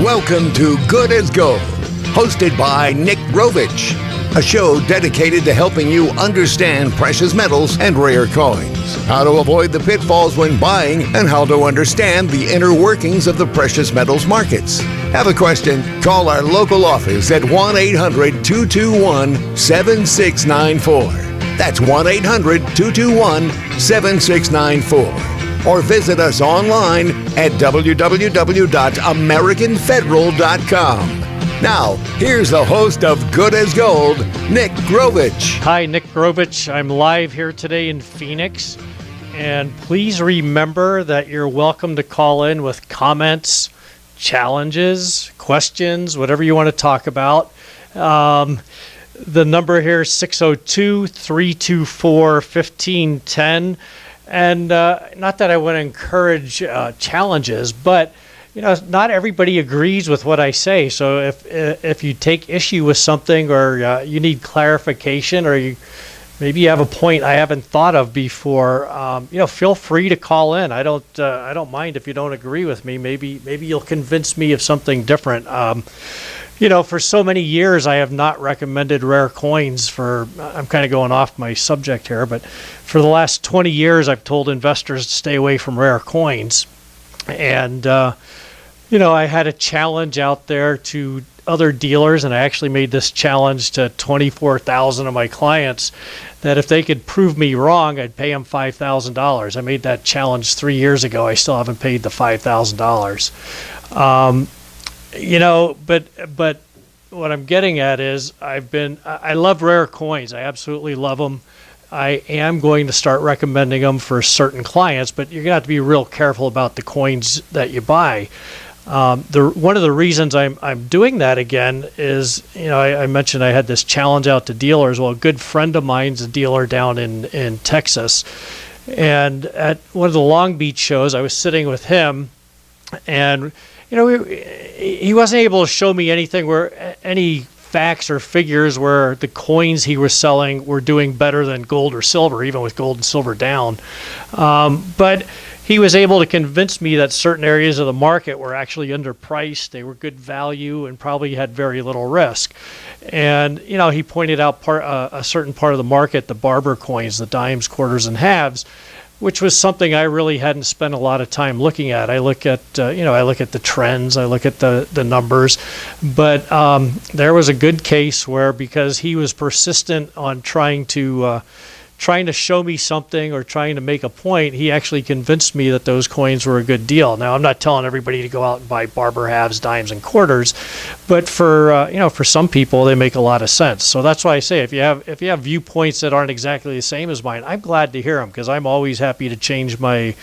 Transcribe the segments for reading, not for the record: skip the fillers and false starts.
Welcome to Good as Gold, hosted by Nick Grovich, a show dedicated to helping you understand precious metals and rare coins, how to avoid the pitfalls when buying, and how to understand the inner workings of the precious metals markets. Have a question? Call our local office at 1-800-221-7694. That's 1-800-221-7694. Or visit us online at www.americanfederal.com. Now, here's the host of Good as Gold, Nick Grovich. Hi, Nick Grovich. I'm live here today in Phoenix. And please remember that you're welcome to call in with comments, challenges, questions, whatever you want to talk about. The number here is 602-324-1510. And not that I want to encourage challenges, but not everybody agrees with what I say. So if you take issue with something, or you need clarification, or maybe you have a point I haven't thought of before, feel free to call in. I don't mind if you don't agree with me. Maybe you'll convince me of something different. For so many years, I have not recommended rare coins I'm kind of going off my subject here, but for the last 20 years, I've told investors to stay away from rare coins. And, I had a challenge out there to other dealers, and I actually made this challenge to 24,000 of my clients that if they could prove me wrong, I'd pay them $5,000. I made that challenge 3 years ago. I still haven't paid the $5,000. But what I'm getting at is I love rare coins. I absolutely love them. I am going to start recommending them for certain clients, but you're going to have to be real careful about the coins that you buy. One of the reasons I'm doing that again is, I mentioned I had this challenge out to dealers. Well, a good friend of mine's a dealer down in Texas. And at one of the Long Beach shows, I was sitting with him, and he wasn't able to show me any facts or figures where the coins he was selling were doing better than gold or silver, even with gold and silver down. But he was able to convince me that certain areas of the market were actually underpriced, they were good value, and probably had very little risk. And, he pointed out a certain part of the market, the barber coins, the dimes, quarters, and halves, which was something I really hadn't spent a lot of time looking at. I look at, the trends, I look at the numbers, but there was a good case where, because he was persistent on trying to show me something or trying to make a point, he actually convinced me that those coins were a good deal. Now, I'm not telling everybody to go out and buy barber halves, dimes, and quarters, but for some people, they make a lot of sense. So that's why I say, if you have viewpoints that aren't exactly the same as mine, I'm glad to hear them, because I'm always happy to change my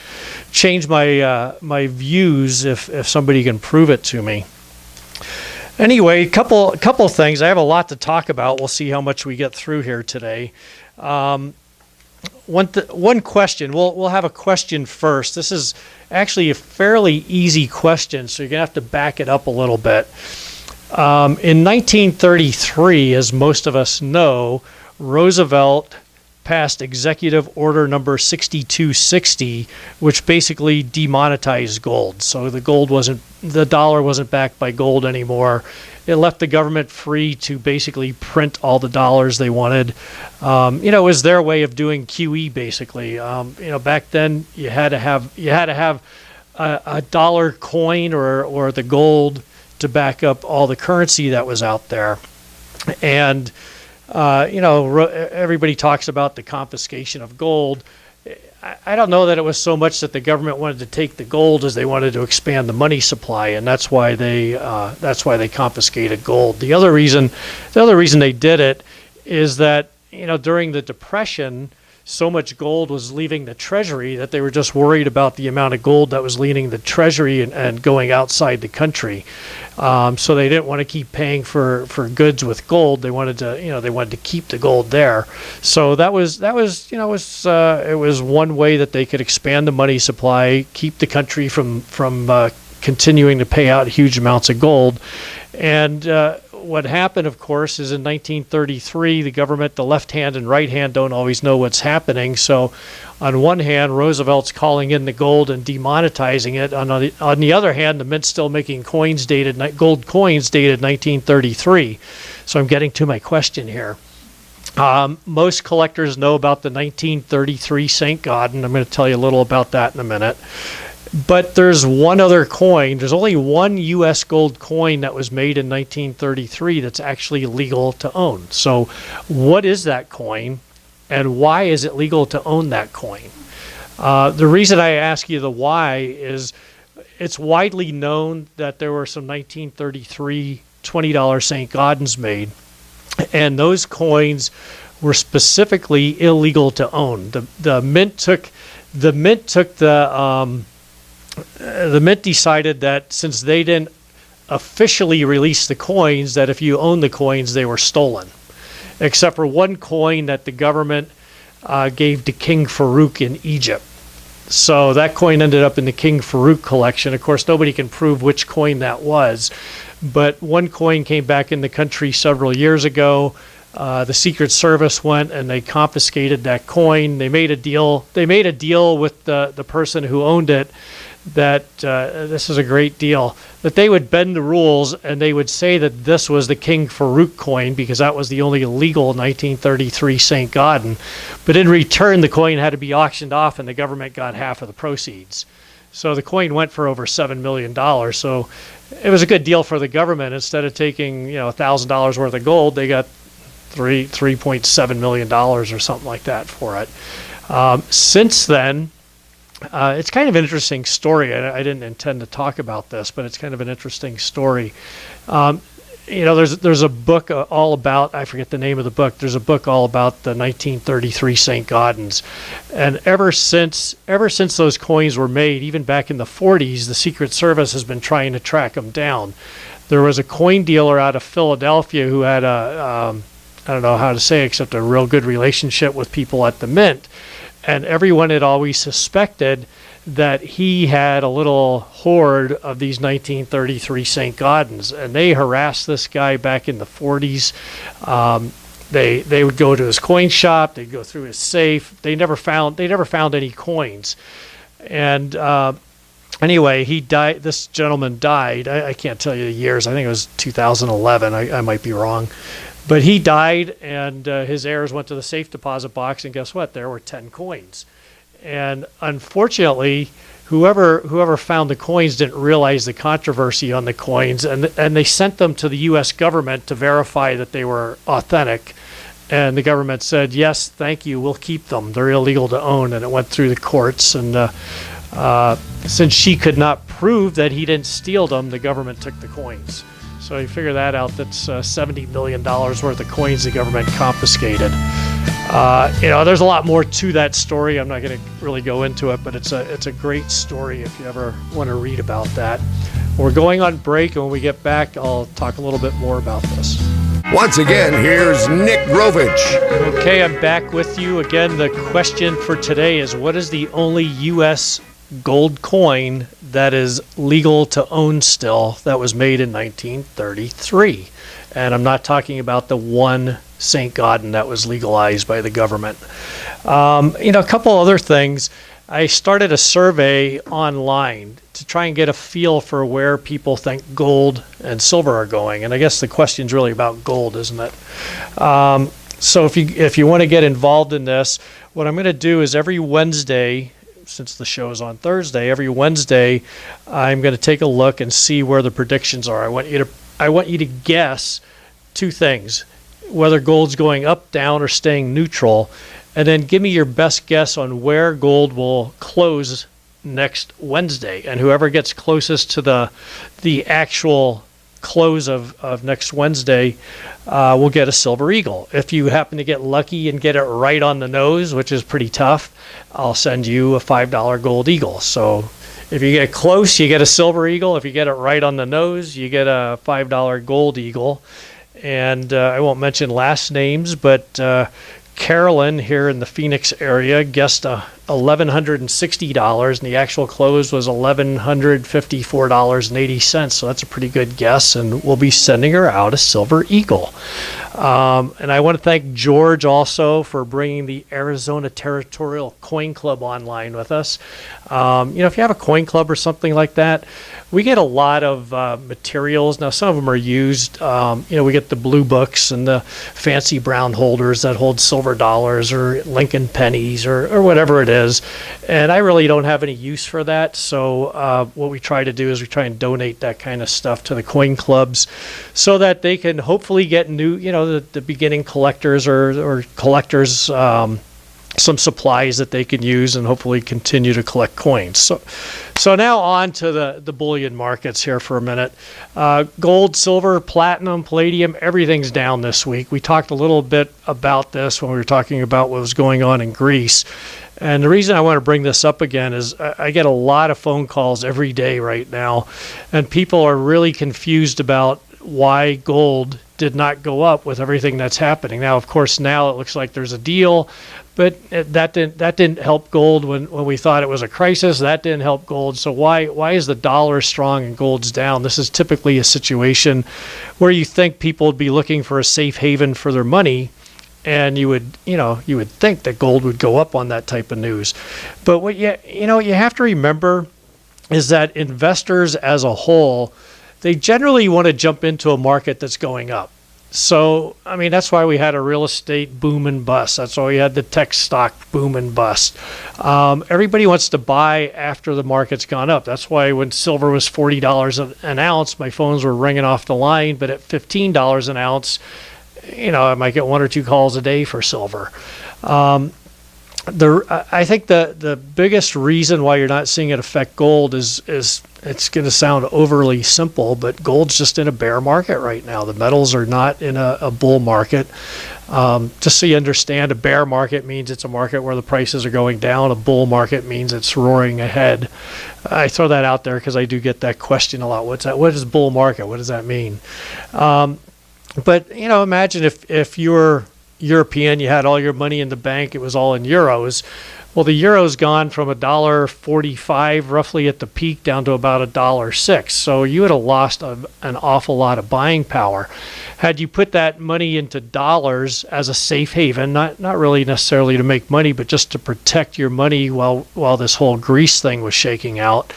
views if somebody can prove it to me. Anyway, a couple things. I have a lot to talk about. We'll see how much we get through here today. One question. We'll have a question first. This is actually a fairly easy question, so you're going to have to back it up a little bit. In 1933, as most of us know, Roosevelt passed Executive Order number 6260, which basically demonetized gold. So the dollar wasn't backed by gold anymore. It left the government free to basically print all the dollars they wanted. It was their way of doing QE, basically. Back then you had to have a dollar coin or the gold to back up all the currency that was out there. And everybody talks about the confiscation of gold. I don't know that it was so much that the government wanted to take the gold as they wanted to expand the money supply, and that's why they confiscated gold. The other reason they did it is that during the Depression, so much gold was leaving the Treasury that they were just worried about the amount of gold that was leaving the Treasury and going outside the country. So they didn't want to keep paying for goods with gold. They wanted to keep the gold there. So it was one way that they could expand the money supply, keep the country from continuing to pay out huge amounts of gold. And what happened, of course, is in 1933, the government, the left hand and right hand don't always know what's happening. So on one hand, Roosevelt's calling in the gold and demonetizing it. On the other hand, the mint's still making gold coins dated 1933. So I'm getting to my question here. Most collectors know about the 1933 St. Gaudens. I'm going to tell you a little about that in a minute. But there's one other coin. There's only one U.S. gold coin that was made in 1933 that's actually legal to own. So what is that coin, and why is it legal to own that coin? The reason I ask you the why is it's widely known that there were some 1933 $20 St. Gaudens made, and those coins were specifically illegal to own. The mint decided that since they didn't officially release the coins, that if you own the coins, they were stolen, except for one coin that the government gave to King Farouk in Egypt. So that coin ended up in the King Farouk collection. Of course, nobody can prove which coin that was, but one coin came back in the country several years ago. The Secret Service went and they confiscated that coin. They made a deal. They made a deal with the person who owned it that this is a great deal, that they would bend the rules and they would say that this was the King Farouk coin because that was the only legal 1933 St. Gaudens. But in return, the coin had to be auctioned off and the government got half of the proceeds. So the coin went for over $7 million. So it was a good deal for the government. Instead of taking $1,000 worth of gold, they got $3.7 million or something like that for it. Since then, it's kind of an interesting story. I didn't intend to talk about this, but it's kind of an interesting story. There's a book all about, I forget the name of the book, there's a book all about the 1933 St. Gaudens. And ever since those coins were made, even back in the 40s, the Secret Service has been trying to track them down. There was a coin dealer out of Philadelphia who had I don't know how to say it, except a real good relationship with people at the mint. And everyone had always suspected that he had a little hoard of these 1933 St. Gaudens. And they harassed this guy back in the 40s. They would go to his coin shop. They'd go through his safe. They never found any coins. And anyway, he died. This gentleman died. I can't tell you the years. I think it was 2011. I might be wrong. But he died, and his heirs went to the safe deposit box, and guess what? There were 10 coins. And unfortunately, whoever found the coins didn't realize the controversy on the coins, and they sent them to the U.S. government to verify that they were authentic. And the government said, yes, thank you, we'll keep them. They're illegal to own, and it went through the courts. And since she could not prove that he didn't steal them, the government took the coins. So you figure that out. That's $70 million worth of coins the government confiscated. There's a lot more to that story. I'm not going to really go into it, but it's a great story if you ever want to read about that. We're going on break, and when we get back, I'll talk a little bit more about this. Once again, here's Nick Grovich. Okay, I'm back with you. Again, the question for today is, what is the only U.S. gold coin that is legal to own still that was made in 1933? And I'm not talking about the one St. Gaudens that was legalized by the government. A couple other things. I started a survey online to try and get a feel for where people think gold and silver are going. And I guess the question's really about gold, isn't it? So if you want to get involved in this, what I'm going to do is every Wednesday, since the show is on Thursday, every Wednesday, I'm going to take a look and see where the predictions are. I want you to guess two things: whether gold's going up, down, or staying neutral, and then give me your best guess on where gold will close next Wednesday. And whoever gets closest to the actual close of next Wednesday will get a silver eagle. If you happen to get lucky and get it right on the nose, which is pretty tough, I'll send you a $5 gold eagle. So if you get close, you get a silver eagle. If you get it right on the nose, you get a $5 gold eagle. And I won't mention last names, but Carolyn here in the Phoenix area guessed a $1,160, and the actual close was $1,154.80. So that's a pretty good guess, and we'll be sending her out a Silver Eagle. And I want to thank George also for bringing the Arizona Territorial Coin Club online with us. If you have a coin club or something like that, we get a lot of materials. Now, some of them are used. We get the blue books and the fancy brown holders that hold silver dollars or Lincoln pennies or whatever it is. And I really don't have any use for that. So what we try to do is we try and donate that kind of stuff to the coin clubs so that they can hopefully get new, the beginning collectors or collectors some supplies that they can use and hopefully continue to collect coins. So now on to the bullion markets here for a minute. Gold, silver, platinum, palladium, everything's down this week. We talked a little bit about this when we were talking about what was going on in Greece. And the reason I want to bring this up again is I get a lot of phone calls every day right now, and people are really confused about why gold did not go up with everything that's happening. Now, of course, now it looks like there's a deal, but that didn't help gold when we thought it was a crisis. That didn't help gold. So why is the dollar strong and gold's down? This is typically a situation where you think people would be looking for a safe haven for their money, and you would think that gold would go up on that type of news. But what you have to remember is that investors as a whole, they generally want to jump into a market that's going up. So, that's why we had a real estate boom and bust. That's why we had the tech stock boom and bust. Everybody wants to buy after the market's gone up. That's why when silver was $40 an ounce, my phones were ringing off the line. But at $15 an ounce, I might get one or two calls a day for silver. I think the biggest reason why you're not seeing it affect gold is it's going to sound overly simple, but gold's just in a bear market right now. The metals are not in a bull market. Just so you understand, a bear market means it's a market where the prices are going down. A bull market means it's roaring ahead. I throw that out there because I do get that question a lot. What's that? What is bull market? What does that mean? But imagine if you were European, you had all your money in the bank, it was all in euros. Well, the euro's gone from $1.45 roughly at the peak down to about $1.06. So you would have lost an awful lot of buying power. Had you put that money into dollars as a safe haven, not really necessarily to make money, but just to protect your money while this whole Greece thing was shaking out,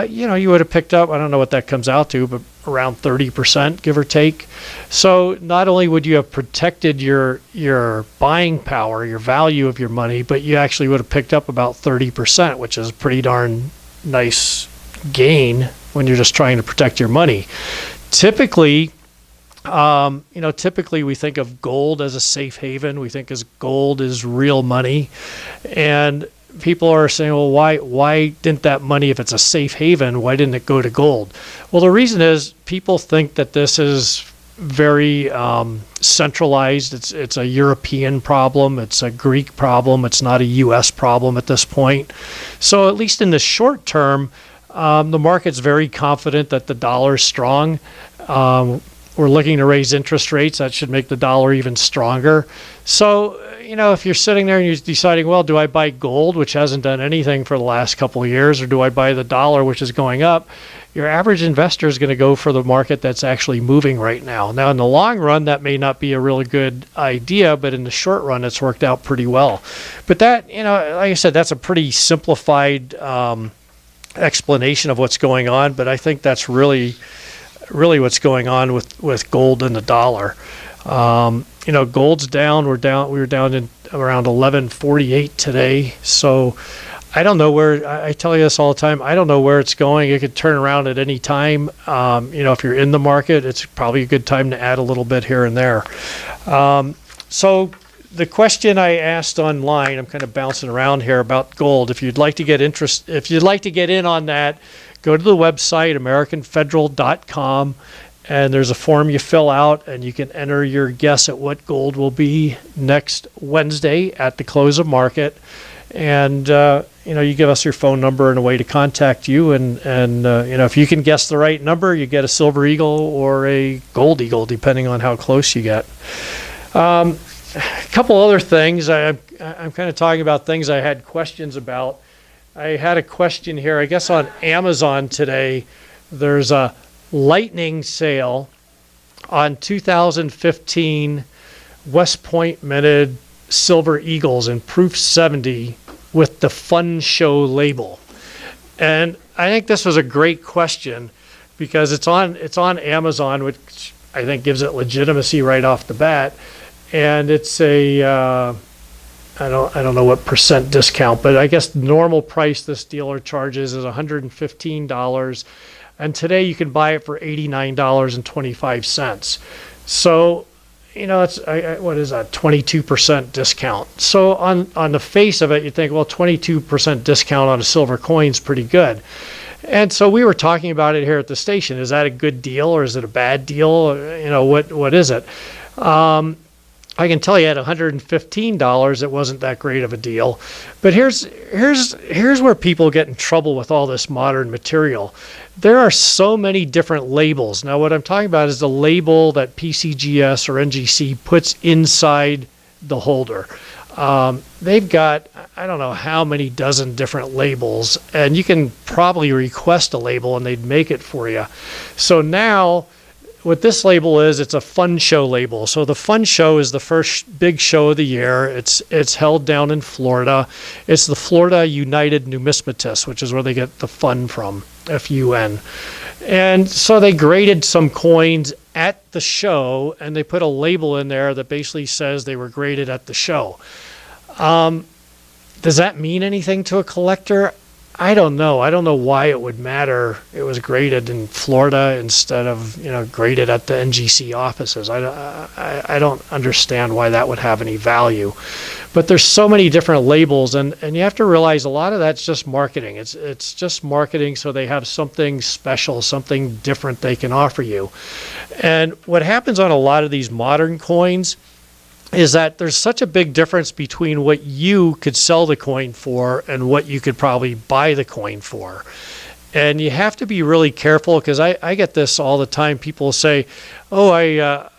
you would have picked up, I don't know what that comes out to, but around 30%, give or take. So not only would you have protected your buying power, your value of your money, but you actually would have picked up about 30%, which is a pretty darn nice gain when you're just trying to protect your money. Typically, we think of gold as a safe haven. We think as gold is real money. And people are saying, well, why didn't that money, if it's a safe haven, why didn't it go to gold? Well, the reason is people think that this is very centralized. It's a European problem. It's a Greek problem. It's not a U.S. problem at this point. So at least in the short term, the market's very confident that the dollar's strong. We're looking to raise interest rates. That should make the dollar even stronger. So, if you're sitting there and you're deciding, well, do I buy gold, which hasn't done anything for the last couple of years, or do I buy the dollar, which is going up? Your average investor is going to go for the market that's actually moving right now. Now, in the long run, that may not be a really good idea, but in the short run, it's worked out pretty well. But that, like I said, that's a pretty simplified explanation of what's going on, but I think that's really what's going on with gold and the dollar. Gold's down. We were down in around 1148 today. So I don't know where, I tell you this all the time, I don't know where it's going. It could turn around at any time. If you're in the market, it's probably a good time to add a little bit here and there. So the question I asked online, I'm kind of bouncing around here about gold. If you'd like to get in on that, go to the website, AmericanFederal.com, and there's a form you fill out, and you can enter your guess at what gold will be next Wednesday at the close of market. And, you give us your phone number and a way to contact you. And if you can guess the right number, you get a Silver Eagle or a Gold Eagle, depending on how close you get. A couple other things. I'm I'm kind of talking about things I had questions about. I had a question here, I guess on Amazon today, there's a lightning sale on 2015 West Point minted Silver Eagles in proof 70 with the Fun Show label. And I think this was a great question because it's on Amazon, which I think gives it legitimacy right off the bat. And it's a I don't know what percent discount, but I guess the normal price this dealer charges is $115, and today you can buy it for $89.25. So, it's what is that, 22% discount. So on the face of it, you think, well, 22% discount on a silver coin is pretty good. And so we were talking about it here at the station. Is that a good deal or is it a bad deal? What is it? I can tell you at $115, it wasn't that great of a deal. But here's where people get in trouble with all this modern material. There are so many different labels. Now, what I'm talking about is the label that PCGS or NGC puts inside the holder. They've got, I don't know how many dozen different labels, and you can probably request a label and they'd make it for you. So now, what this label is, it's a Fun Show label. So the Fun Show is the first big show of the year. It's held down in Florida. It's the Florida United Numismatists, which is where they get the fun from, F-U-N. And so they graded some coins at the show, and they put a label in there that basically says they were graded at the show. Does that mean anything to a collector? I don't know. I don't know why it would matter. It was graded in Florida instead of, graded at the NGC offices. I don't understand why that would have any value. But there's so many different labels, and you have to realize a lot of that's just marketing. It's just marketing so they have something special, something different they can offer you. And what happens on a lot of these modern coins is that there's such a big difference between what you could sell the coin for and what you could probably buy the coin for. And you have to be really careful because I get this all the time. People say, oh,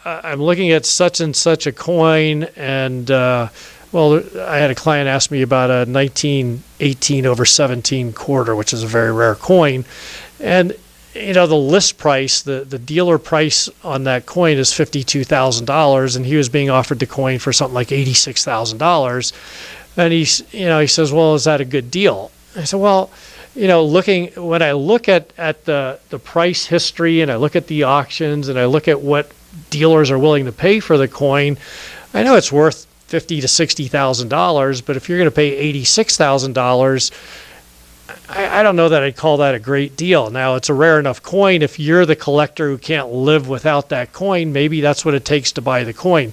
I'm looking at such and such a coin, and I had a client ask me about a 1918/17 quarter, which is a very rare coin. And the list price, the dealer price on that coin is $52,000, and he was being offered the coin for something like $86,000. And he says, well, is that a good deal? I said, well, when I look at the price history and I look at the auctions and I look at what dealers are willing to pay for the coin, I know it's worth $50,000 to $60,000, but if you're going to pay $86,000, I don't know that I'd call that a great deal. Now, it's a rare enough coin. If you're the collector who can't live without that coin, maybe that's what it takes to buy the coin.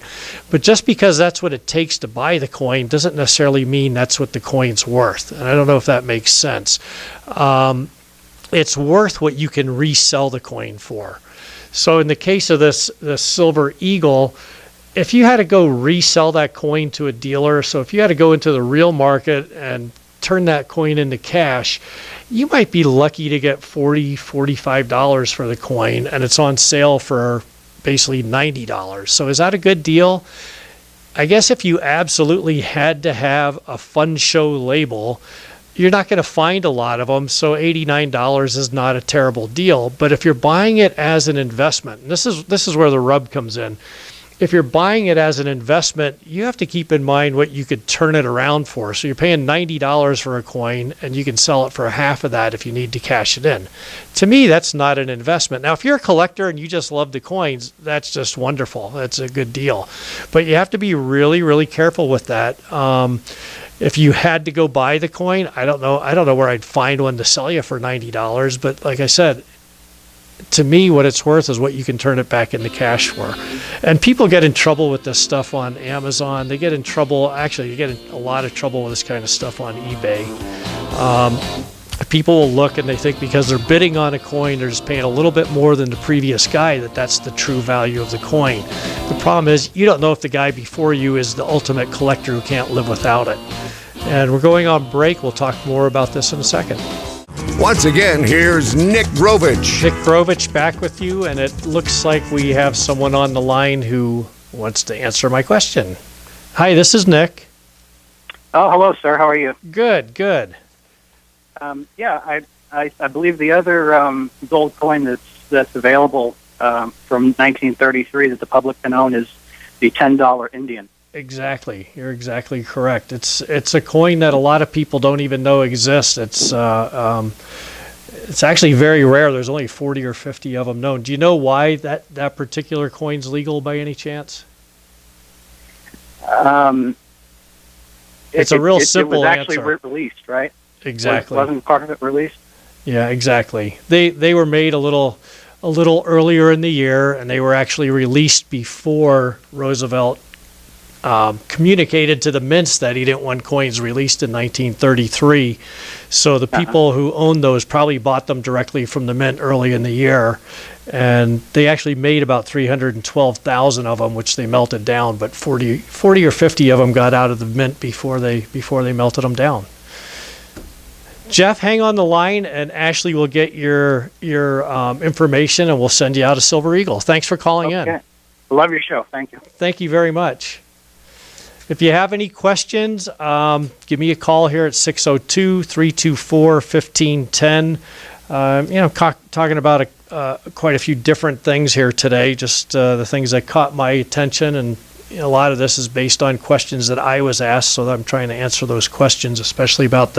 But just because that's what it takes to buy the coin doesn't necessarily mean that's what the coin's worth. And I don't know if that makes sense. It's worth what you can resell the coin for. So in the case of this Silver Eagle, if you had to go resell that coin to a dealer, so if you had to go into the real market and turn that coin into cash, you might be lucky to get $40, $45 for the coin, and it's on sale for basically $90. So is that a good deal? I guess if you absolutely had to have a Fun Show label, you're not going to find a lot of them, so $89 is not a terrible deal. But if you're buying it as an investment, and this is where the rub comes in. If you're buying it as an investment, you have to keep in mind what you could turn it around for. So you're paying $90 for a coin, and you can sell it for half of that if you need to cash it in. To me, that's not an investment. Now, if you're a collector and you just love the coins, that's just wonderful. That's a good deal. But you have to be really, really careful with that. If you had to go buy the coin, I don't know where I'd find one to sell you for $90. But like I said, to me, what it's worth is what you can turn it back into cash for. And people get in trouble with this stuff on Amazon. They get in trouble. Actually, you get in a lot of trouble with this kind of stuff on eBay. People will look and they think because they're bidding on a coin, they're just paying a little bit more than the previous guy, that's the true value of the coin. The problem is you don't know if the guy before you is the ultimate collector who can't live without it. And we're going on break. We'll talk more about this in a second. Once again, here's Nick Grovich. Nick Grovich back with you, and it looks like we have someone on the line who wants to answer my question. Hi, this is Nick. Oh, hello, sir. How are you? Good, good. Yeah, I believe the other gold coin that's available from 1933 that the public can own is the $10 Indian. Exactly. You're exactly correct. It's a coin that a lot of people don't even know exists. It's actually very rare. There's only 40 or 50 of them known. Do you know why that particular coin's legal by any chance? It's a real simple answer. It was actually answer. released, right? Exactly. Wasn't part of it released? Yeah, exactly. They were made a little earlier in the year, and they were actually released before Roosevelt communicated to the mints that he didn't want coins released in 1933. So the people who owned those probably bought them directly from the mint early in the year, and they actually made about 312,000 of them, which they melted down. But 40 or 50 of them got out of the mint before they melted them down. Jeff, hang on the line, and Ashley will get your information, and we'll send you out a Silver Eagle. Thanks for calling in. Love your show. Thank you. Thank you very much. If you have any questions, give me a call here at 602-324-1510. Talking about quite a few different things here today, just the things that caught my attention, and a lot of this is based on questions that I was asked, so I'm trying to answer those questions, especially about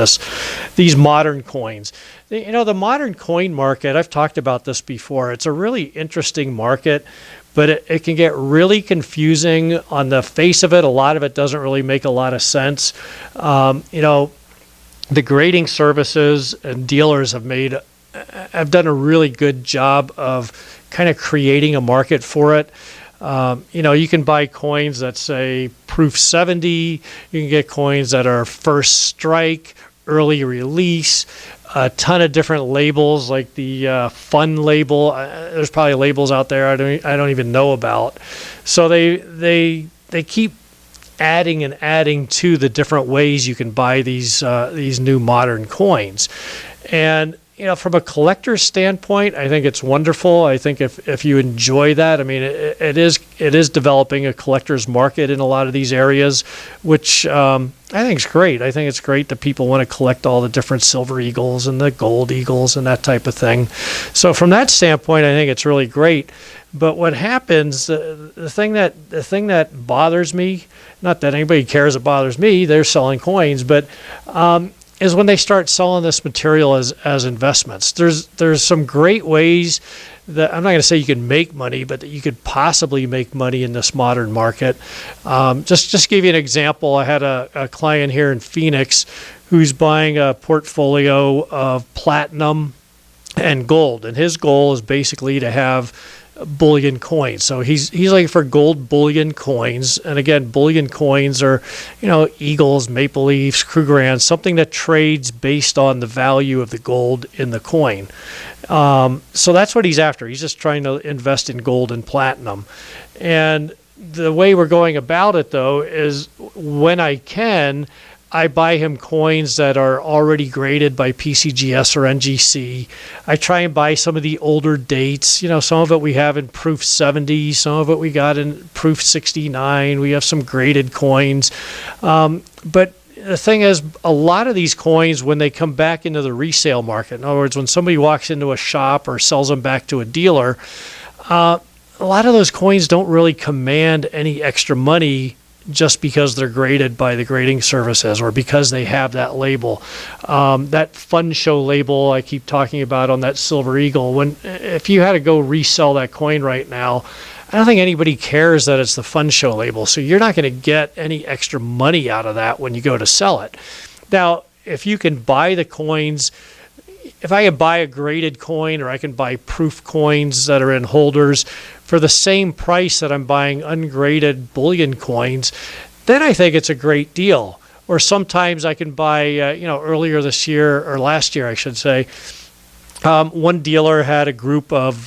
these modern coins. The modern coin market, I've talked about this before, it's a really interesting market, but it can get really confusing on the face of it. A lot of it doesn't really make a lot of sense. The grading services and dealers have done a really good job of kind of creating a market for it. You can buy coins that say proof 70. You can get coins that are first strike, early release, a ton of different labels, like the fun label. There's probably labels out there I don't even know about. So they keep adding and adding to the different ways you can buy these new modern coins. And from a collector's standpoint, I think it's wonderful. I think if you enjoy that, I mean, it is developing a collector's market in a lot of these areas, which I think is great. I think it's great that people want to collect all the different silver eagles and the gold eagles and that type of thing. So from that standpoint, I think it's really great. But what happens, the thing that bothers me, not that anybody cares, it bothers me, they're selling coins, but is when they start selling this material as investments. There's some great ways that I'm not going to say you can make money, but that you could possibly make money in this modern market. Just to give you an example, I had a client here in Phoenix who's buying a portfolio of platinum and gold, and his goal is basically to have bullion coins. So he's looking for gold bullion coins, and again, bullion coins are eagles, maple leafs, Krugerrands, something that trades based on the value of the gold in the coin. So that's what he's after. He's just trying to invest in gold and platinum. And the way we're going about it, though, is when I can, I buy him coins that are already graded by PCGS or NGC. I try and buy some of the older dates. Some of it we have in proof 70, some of it we got in proof 69. We have some graded coins. But the thing is, a lot of these coins, when they come back into the resale market, in other words, when somebody walks into a shop or sells them back to a dealer, a lot of those coins don't really command any extra money just because they're graded by the grading services or because they have that label. That fun show label I keep talking about on that Silver Eagle, if you had to go resell that coin right now, I don't think anybody cares that it's the fun show label. So you're not going to get any extra money out of that when you go to sell it. Now, if you can buy the coins, if I can buy a graded coin or I can buy proof coins that are in holders for the same price that I'm buying ungraded bullion coins, then I think it's a great deal. Or sometimes I can buy, earlier this year, or last year I should say, one dealer had a group of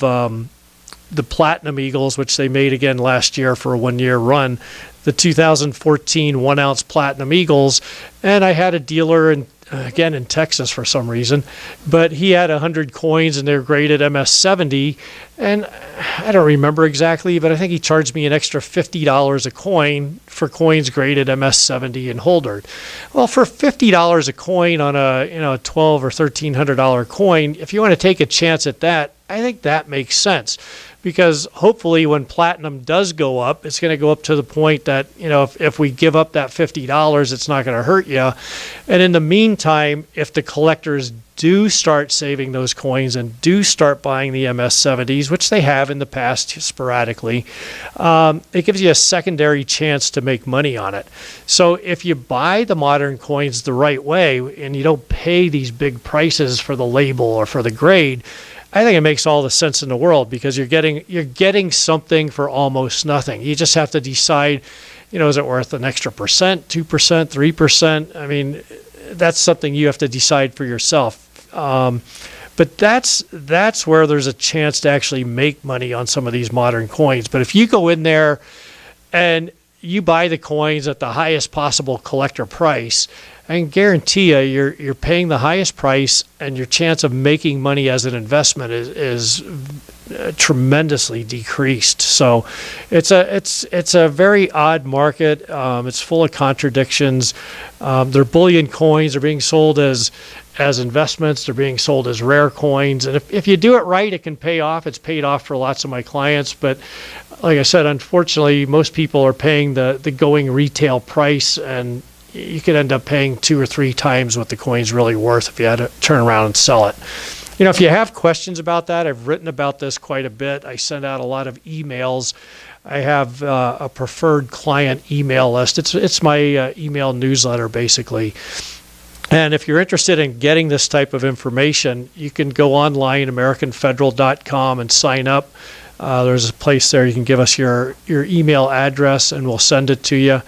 the Platinum Eagles, which they made again last year for a 1-year run, the 2014 1-ounce Platinum Eagles, and I had a dealer again in Texas for some reason, but he had 100 coins and they're graded MS-70, and I don't remember exactly, but I think he charged me an extra $50 a coin for coins graded MS-70 and Holder. Well, for $50 a coin on a $1,200 or $1,300 coin, if you want to take a chance at that, I think that makes sense, because hopefully when platinum does go up, it's going to go up to the point that, if we give up that $50, it's not going to hurt you. And in the meantime, if the collectors do start saving those coins and do start buying the MS-70s, which they have in the past sporadically, it gives you a secondary chance to make money on it. So if you buy the modern coins the right way and you don't pay these big prices for the label or for the grade, I think it makes all the sense in the world, because you're getting something for almost nothing. You just have to decide, is it worth an extra 2%, 3%? I mean, that's something you have to decide for yourself. But that's where there's a chance to actually make money on some of these modern coins. But if you go in there and you buy the coins at the highest possible collector price, I can guarantee you're paying the highest price, and your chance of making money as an investment is tremendously decreased. So it's a very odd market. It's full of contradictions. They're bullion coins. They're being sold as investments. They're being sold as rare coins. And if you do it right, it can pay off. It's paid off for lots of my clients. But like I said, unfortunately, most people are paying the going retail price, and you could end up paying 2 or 3 times what the coin's really worth if you had to turn around and sell it. If you have questions about that, I've written about this quite a bit. I send out a lot of emails. I have a preferred client email list. It's my email newsletter, basically. And if you're interested in getting this type of information, you can go online, AmericanFederal.com, and sign up. There's a place there you can give us your email address, and we'll send it to you.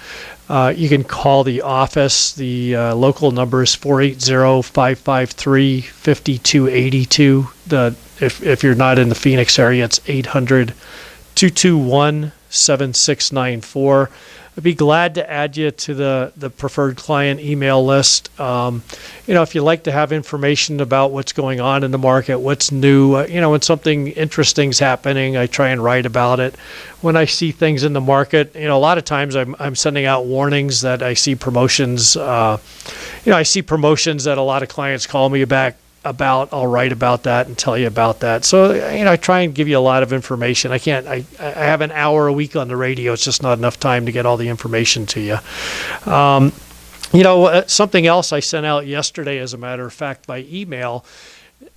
You can call the office. The local number is 480-553-5282. If you're not in the Phoenix area, it's 800-221-7694. I'd be glad to add you to the preferred client email list. If you'd like to have information about what's going on in the market, what's new, when something interesting's happening, I try and write about it. When I see things in the market, a lot of times I'm sending out warnings that I see promotions. I see promotions that a lot of clients call me back about. I'll write about that and tell you about that. So, I try and give you a lot of information. I have an hour a week on the radio. It's just not enough time to get all the information to you. Something else I sent out yesterday, as a matter of fact, by email,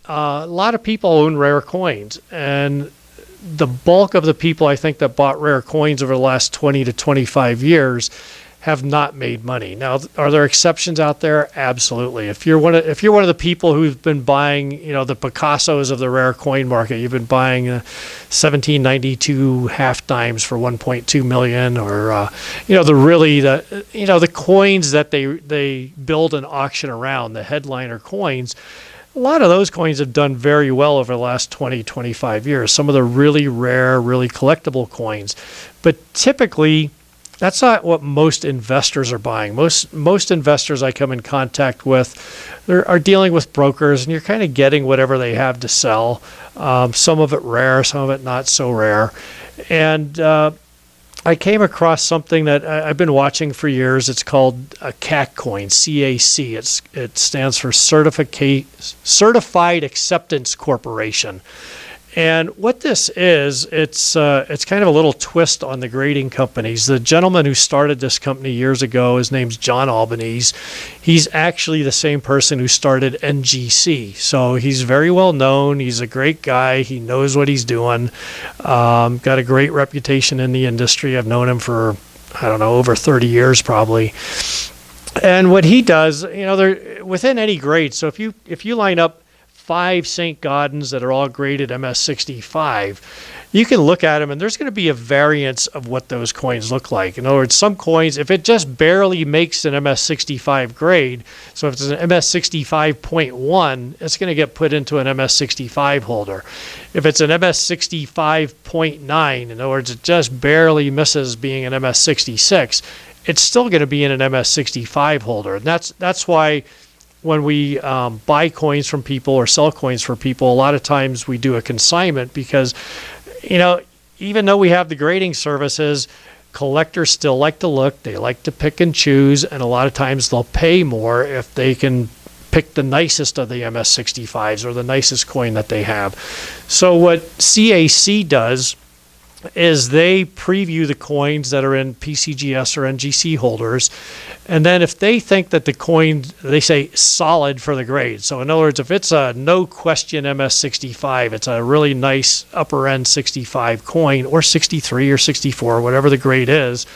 a lot of people own rare coins, and the bulk of the people I think that bought rare coins over the last 20 to 25 years have not made money. Now, are there exceptions out there? Absolutely. If you're one of the people who've been buying, the Picassos of the rare coin market, you've been buying 1792 half dimes for 1.2 million, or the coins that they build an auction around, the headliner coins. A lot of those coins have done very well over the last 20, 25 years. Some of the really rare, really collectible coins. But typically, that's not what most investors are buying. Most investors I come in contact with are dealing with brokers, and you're kind of getting whatever they have to sell. Some of it rare, some of it not so rare. And I came across something that I've been watching for years. It's called a CAC coin, CAC. It stands for Certified Acceptance Corporation. And what this is, it's kind of a little twist on the grading companies. The gentleman who started this company years ago, his name's John Albanese. He's actually the same person who started NGC. So he's very well known. He's a great guy. He knows what he's doing. Got a great reputation in the industry. I've known him for, over 30 years probably. And what he does, they're within any grade. So if you line up 5 St. Gaudens that are all graded MS-65, you can look at them and there's going to be a variance of what those coins look like. In other words, some coins, if it just barely makes an MS-65 grade, so if it's an MS-65.1, it's going to get put into an MS-65 holder. If it's an MS-65.9, in other words, it just barely misses being an MS-66, it's still going to be in an MS-65 holder. And that's why when we buy coins from people or sell coins for people, a lot of times we do a consignment because, even though we have the grading services, collectors still like to look, they like to pick and choose, and a lot of times they'll pay more if they can pick the nicest of the MS65s or the nicest coin that they have. So what CAC does is they preview the coins that are in PCGS or NGC holders, and then if they think that the coin, they say solid for the grade. So in other words, if it's a no question MS65, it's a really nice upper end 65 coin, or 63 or 64, whatever the grade is,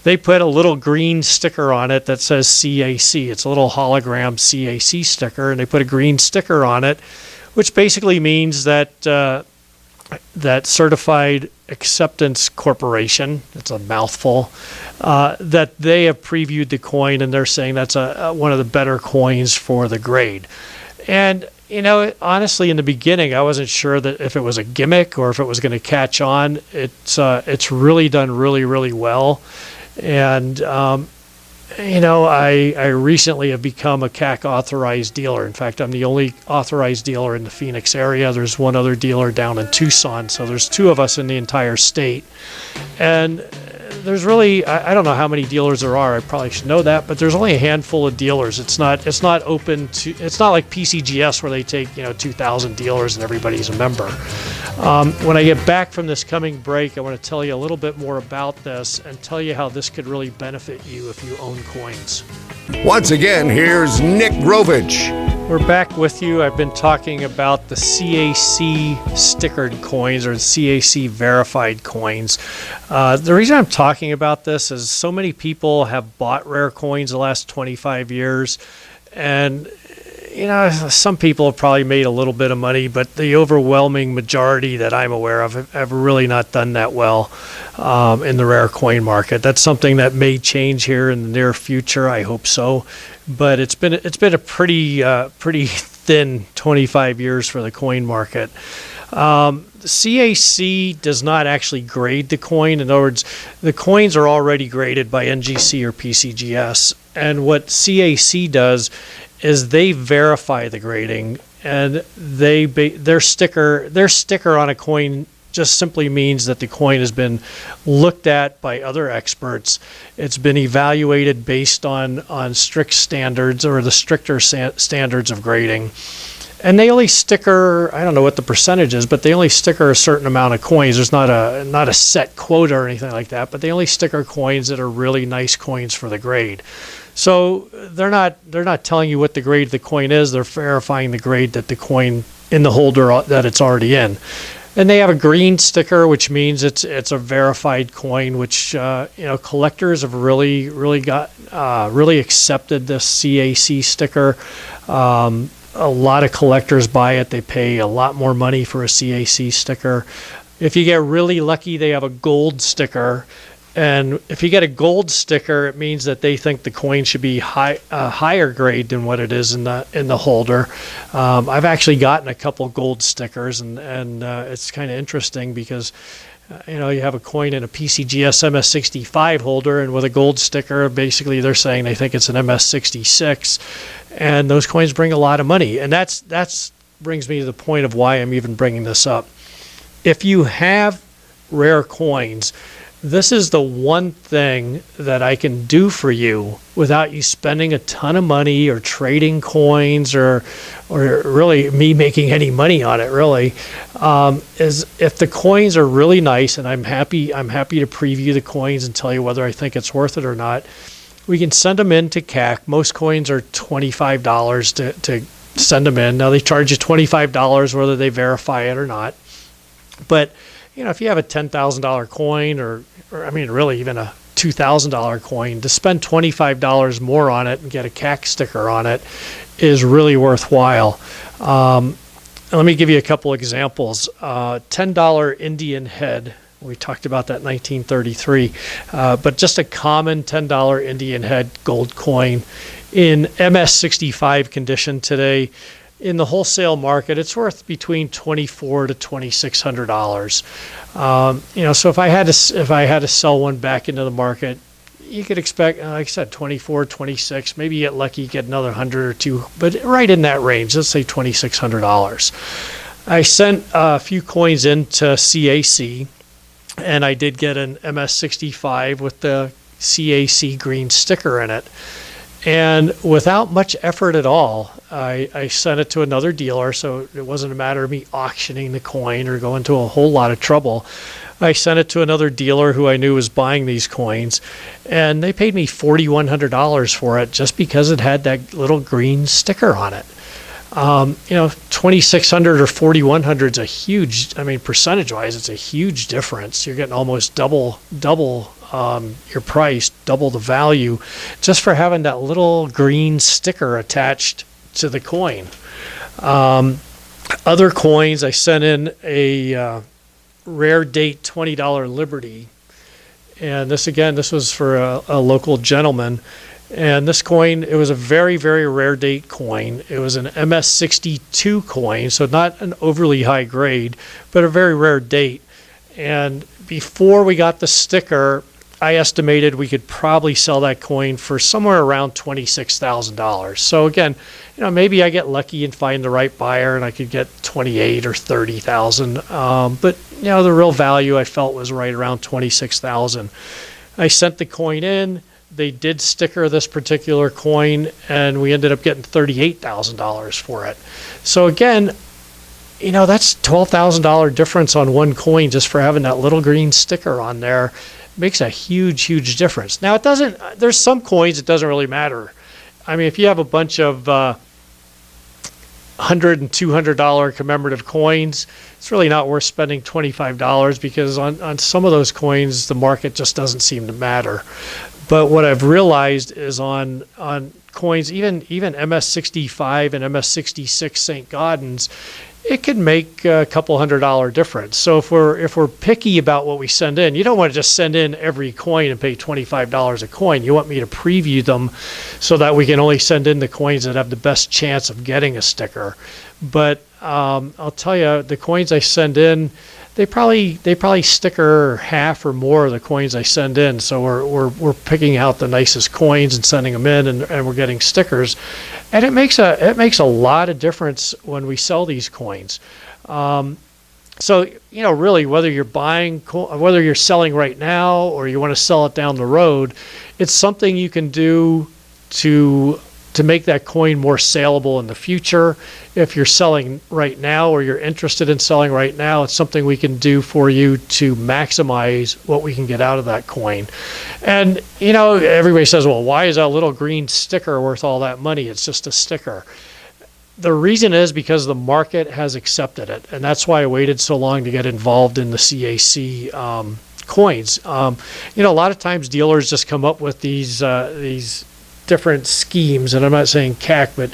they put a little green sticker on it that says CAC. It's a little hologram CAC sticker, and they put a green sticker on it, which basically means that that Certified Acceptance Corporation, it's a mouthful, that they have previewed the coin, and they're saying that's one of the better coins for the grade. And honestly, in the beginning, I wasn't sure that if it was a gimmick or if it was going to catch on. It's really done really, really well. And I recently have become a CAC authorized dealer. In fact, I'm the only authorized dealer in the Phoenix area. There's one other dealer down in Tucson, so there's two of us in the entire state. And there's really, I don't know how many dealers there are. I probably should know that, but there's only a handful of dealers. It's not open to. It's not like PCGS where they take 2,000 dealers and everybody's a member. When I get back from this coming break, I want to tell you a little bit more about this and tell you how this could really benefit you if you own coins. Once again, here's Nick Grovich. We're back with you. I've been talking about the CAC stickered coins or CAC verified coins. The reason I'm talking about this is so many people have bought rare coins the last 25 years, and some people have probably made a little bit of money, but the overwhelming majority that I'm aware of have really not done that well in the rare coin market. That's something that may change here in the near future. I hope so, but it's been a pretty thin 25 years for the coin market. CAC does not actually grade the coin. In other words, the coins are already graded by NGC or PCGS, and what CAC does is they verify the grading, and their sticker on a coin just simply means that the coin has been looked at by other experts. It's been evaluated based on strict standards or the stricter standards of grading. And they only sticker, I don't know what the percentage is, but they only sticker a certain amount of coins. There's not a set quota or anything like that, but they only sticker coins that are really nice coins for the grade. So they're not telling you what the grade of the coin is. They're verifying the grade that the coin in the holder that it's already in. And they have a green sticker, which means it's a verified coin, which collectors have really accepted this CAC sticker. A lot of collectors buy it. They pay a lot more money for a CAC sticker. If you get really lucky, they have a gold sticker. And if you get a gold sticker, it means that they think the coin should be higher grade than what it is in the holder. I've actually gotten a couple gold stickers, and it's kind of interesting because you have a coin in a PCGS MS65 holder, and with a gold sticker, basically they're saying they think it's an MS66, and those coins bring a lot of money. And that's brings me to the point of why I'm even bringing this up. If you have rare coins, this is the one thing that I can do for you without you spending a ton of money or trading coins or really me making any money on it, really, is if the coins are really nice, and I'm happy to preview the coins and tell you whether I think it's worth it or not. We can send them in to CAC. Most coins are $25 to send them in. Now they charge you $25 whether they verify it or not. But if you have a $10,000 coin or really even a $2,000 coin, to spend $25 more on it and get a CAC sticker on it is really worthwhile. Let me give you a couple examples. $10 Indian head. We talked about that in 1933. But just a common $10 Indian head gold coin in MS65 condition today. In the wholesale market, it's worth between $2,400 to $2,600. So if I had to sell one back into the market, you could expect, like I said, 24, 26. Maybe you get lucky, you get another 100 or two, but right in that range. Let's say $2,600. I sent a few coins into CAC, and I did get an MS65 with the CAC green sticker in it. And without much effort at all, I sent it to another dealer, so it wasn't a matter of me auctioning the coin or going to a whole lot of trouble. I sent it to another dealer who I knew was buying these coins, and they paid me $4,100 for it just because it had that little green sticker on it. 2,600 or 4,100 is a huge, percentage-wise, it's a huge difference. You're getting almost double your price, double the value, just for having that little green sticker attached to the coin. Other coins, I sent in a rare date $20 Liberty, and this was for a local gentleman. And this coin, it was a very, very rare date coin. It was an MS62 coin, so not an overly high grade, but a very rare date. And before we got the sticker, I estimated we could probably sell that coin for somewhere around $26,000. So again, maybe I get lucky and find the right buyer, and I could get 28 or 30,000. But the real value I felt was right around 26,000. I sent the coin in. They did sticker this particular coin, and we ended up getting $38,000 for it. So again, that's $12,000 difference on one coin just for having that little green sticker on there. Makes a huge, huge difference. Now, there's some coins it doesn't really matter. If you have a bunch of $100 and $200 commemorative coins, it's really not worth spending $25 because on some of those coins, the market just doesn't seem to matter. But what I've realized is on coins, even MS65 and MS66 St. Gaudens, it can make a couple $100 difference. So if we're picky about what we send in, you don't want to just send in every coin and pay $25 a coin. You want me to preview them so that we can only send in the coins that have the best chance of getting a sticker. But I'll tell you, the coins I send in, they probably sticker half or more of the coins I send in. So we're picking out the nicest coins and sending them in, and we're getting stickers, and it makes a lot of difference when we sell these coins. So really, whether you're selling right now or you want to sell it down the road, it's something you can do to make that coin more saleable in the future. If you're selling right now or you're interested in selling right now, it's something we can do for you to maximize what we can get out of that coin. And, everybody says, well, why is that little green sticker worth all that money? It's just a sticker. The reason is because the market has accepted it. And that's why I waited so long to get involved in the CAC coins. A lot of times dealers just come up with these different schemes, and I'm not saying CAC, but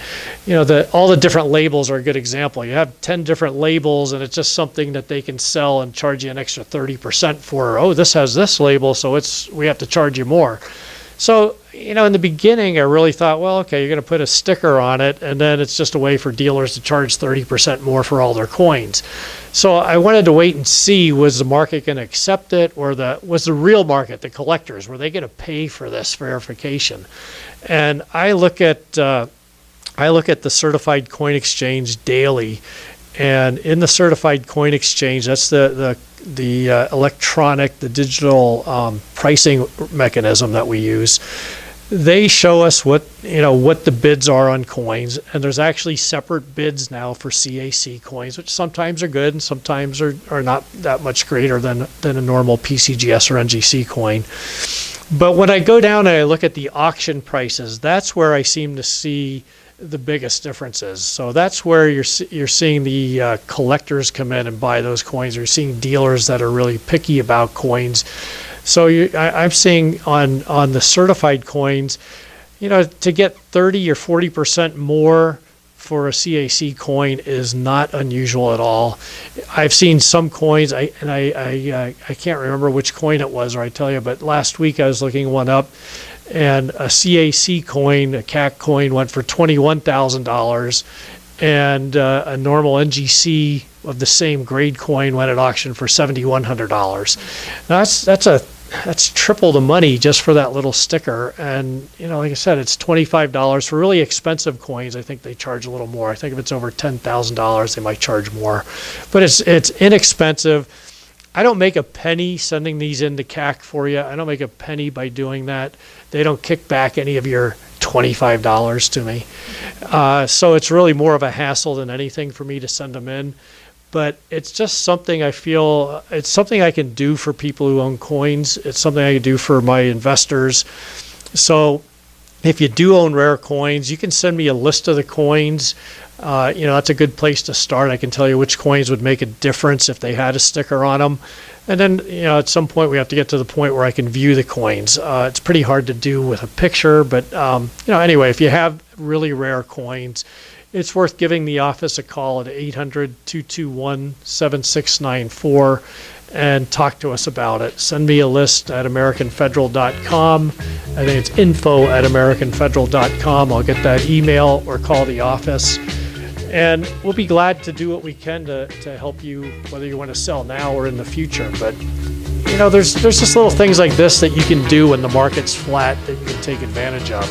all the different labels are a good example. You have 10 different labels, and it's just something that they can sell and charge you an extra 30% for. Oh, this has this label, so we have to charge you more. So, in the beginning, I really thought, well, okay, you're going to put a sticker on it, and then it's just a way for dealers to charge 30% more for all their coins. So I wanted to wait and see, was the market going to accept it, or was the real market, the collectors, were they going to pay for this verification? And I look at the Certified Coin Exchange daily, and in the Certified Coin Exchange, that's the electronic, the digital pricing mechanism that we use. They show us what the bids are on coins, and there's actually separate bids now for CAC coins, which sometimes are good and sometimes are not that much greater than a normal PCGS or NGC coin. But when I go down and I look at the auction prices, that's where I seem to see the biggest differences. So that's where you're seeing the collectors come in and buy those coins. You're seeing dealers that are really picky about coins. So I'm seeing on the certified coins, to get 30 or 40% more for a CAC coin is not unusual at all. I've seen some coins, I can't remember which coin it was, or I tell you, but last week I was looking one up, and a CAC coin, a CAC coin, went for $21,000, and a normal NGC of the same grade coin went at auction for $7,100. Now that's a that's triple the money just for that little sticker. And, like I said, it's $25 for really expensive coins. I think they charge a little more. I think if it's over $10,000, they might charge more, but it's inexpensive. I don't make a penny sending these into CAC for you. I don't make a penny by doing that. They don't kick back any of your $25 to me. So it's really more of a hassle than anything for me to send them in. But it's just something I feel, it's something I can do for people who own coins. It's something I can do for my investors. So if you do own rare coins, you can send me a list of the coins. That's a good place to start. I can tell you which coins would make a difference if they had a sticker on them. And then, at some point we have to get to the point where I can view the coins. It's pretty hard to do with a picture, but, anyway, if you have really rare coins, it's worth giving the office a call at 800-221-7694 and talk to us about it. Send me a list at AmericanFederal.com. I think it's info@AmericanFederal.com. I'll get that email or call the office. And we'll be glad to do what we can to help you, whether you want to sell now or in the future. But, there's just little things like this that you can do when the market's flat that you can take advantage of.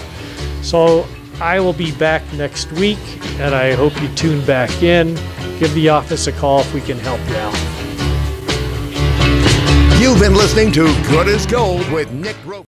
So I will be back next week, and I hope you tune back in. Give the office a call if we can help you out. You've been listening to Good as Gold with Nick Grovich.